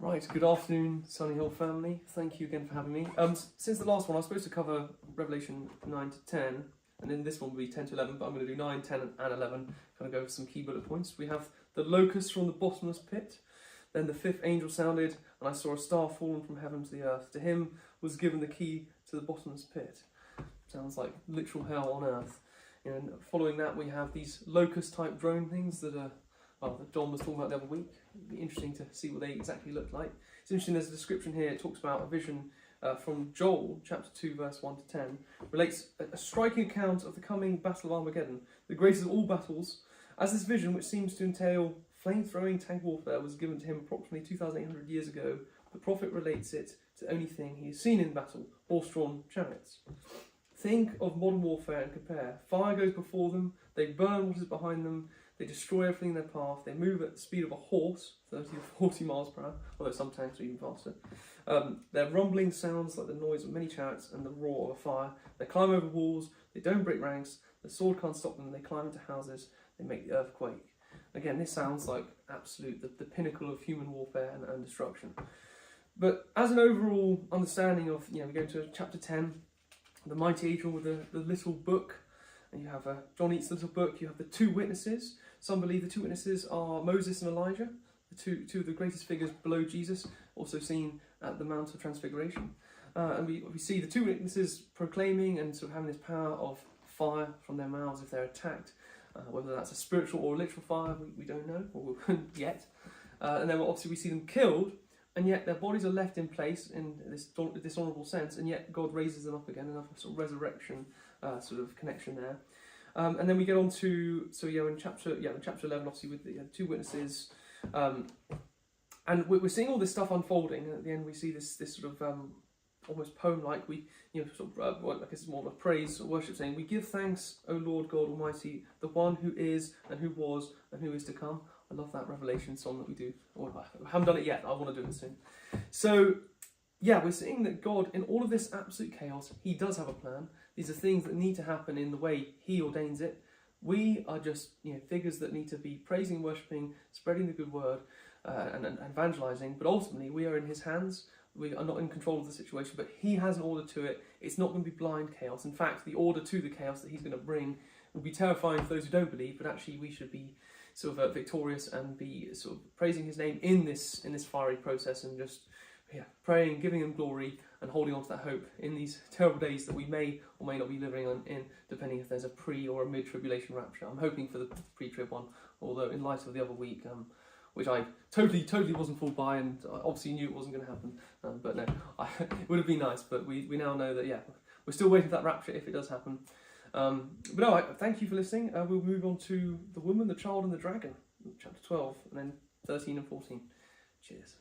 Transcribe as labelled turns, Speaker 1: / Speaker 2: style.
Speaker 1: Right, good afternoon, Sunny Hill family. Thank you again for having me. Since the last one, I was supposed to cover Revelation 9 to 10, and then this one will be 10 to 11, but I'm going to do 9, 10, and 11. Kind of go over some key bullet points. We have the locust from the bottomless pit. Then the fifth angel sounded, and I saw a star fallen from heaven to the earth. To him was given the key to the bottomless pit. Sounds like literal hell on earth. And following that, we have these locust-type drone things that John was talking about the other week. It'd be interesting to see what they exactly look like. It's interesting, there's a description here. It talks about a vision from Joel, chapter 2, verse 1 to 10. Relates a striking account of the coming battle of Armageddon, the greatest of all battles. As this vision, which seems to entail flame-throwing tank warfare, was given to him approximately 2,800 years ago, the prophet relates it to the only thing he has seen in battle, horse-drawn chariots. Think of modern warfare and compare. Fire goes before them, they burn what is behind them, they destroy everything in their path, they move at the speed of a horse, 30 to 40 miles per hour, although some tanks are even faster. Their rumbling sounds like the noise of many chariots and the roar of a fire. They climb over walls, they don't break ranks, the sword can't stop them, they climb into houses, they make the earth quake. Again, this sounds like absolute, the pinnacle of human warfare and destruction. But as an overall understanding of, we go to chapter 10, the mighty angel with the little book, and you have John eats the little book, you have the two witnesses. Some believe the two witnesses are Moses and Elijah, the two of the greatest figures below Jesus, also seen at the Mount of Transfiguration. And we see the two witnesses proclaiming and sort of having this power of fire from their mouths if they're attacked. Whether that's a spiritual or a literal fire, we don't know, or yet. And then obviously we see them killed, and yet their bodies are left in place in this dishonourable sense, and yet God raises them up again, another sort of resurrection sort of connection there. And then we get on to, in chapter 11, obviously with the two witnesses, and we're seeing all this stuff unfolding, and at the end we see this sort of almost poem-like, I guess it's more of a praise or worship saying, we give thanks, O Lord God Almighty, the one who is, and who was, and who is to come. I love that Revelation song that we do. I haven't done it yet, I want to do it soon. So, we're seeing that God, in all of this absolute chaos, he does have a plan. These are things that need to happen in the way he ordains it. We are just figures that need to be praising, worshipping, spreading the good word, and evangelizing, but ultimately we are in his hands. We are not in control of the situation, but he has an order to it. It's not going to be blind chaos. In fact, the order to the chaos that he's going to bring will be terrifying for those who don't believe, but actually we should be sort of victorious and be sort of praising his name in this fiery process, and just praying, giving him glory, and holding on to that hope in these terrible days that we may or may not be living in, depending if there's a pre or a mid-tribulation rapture. I'm hoping for the pre-trib one, although in light of the other week, which I totally wasn't fooled by, and obviously knew it wasn't going to happen. But no, it would have been nice. But we now know that, we're still waiting for that rapture if it does happen. But no, thank you for listening. We'll move on to the woman, the child, and the dragon, chapter 12, and then 13 and 14. Cheers.